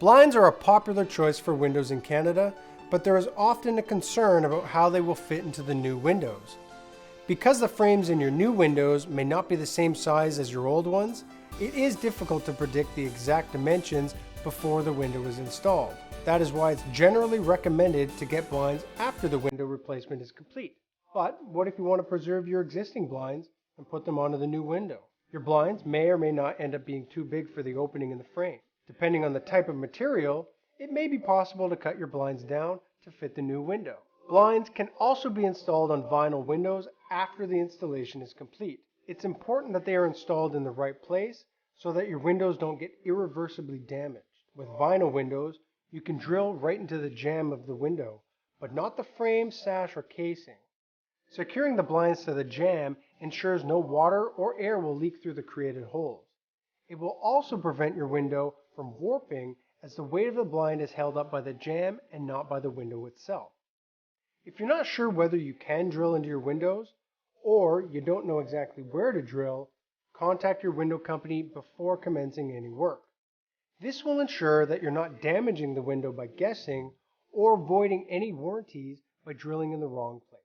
Blinds are a popular choice for windows in Canada, but there is often a concern about how they will fit into the new windows. Because the frames in your new windows may not be the same size as your old ones, it is difficult to predict the exact dimensions before the window is installed. That is why it's generally recommended to get blinds after the window replacement is complete. But what if you want to preserve your existing blinds and put them onto the new window? Your blinds may or may not end up being too big for the opening in the frame. Depending on the type of material, it may be possible to cut your blinds down to fit the new window. Blinds can also be installed on vinyl windows after the installation is complete. It's important that they are installed in the right place so that your windows don't get irreversibly damaged. With vinyl windows, you can drill right into the jamb of the window, but not the frame, sash, or casing. Securing the blinds to the jamb ensures no water or air will leak through the created holes. It will also prevent your window from warping as the weight of the blind is held up by the jamb and not by the window itself. If you're not sure whether you can drill into your windows, or you don't know exactly where to drill, contact your window company before commencing any work. This will ensure that you're not damaging the window by guessing or voiding any warranties by drilling in the wrong place.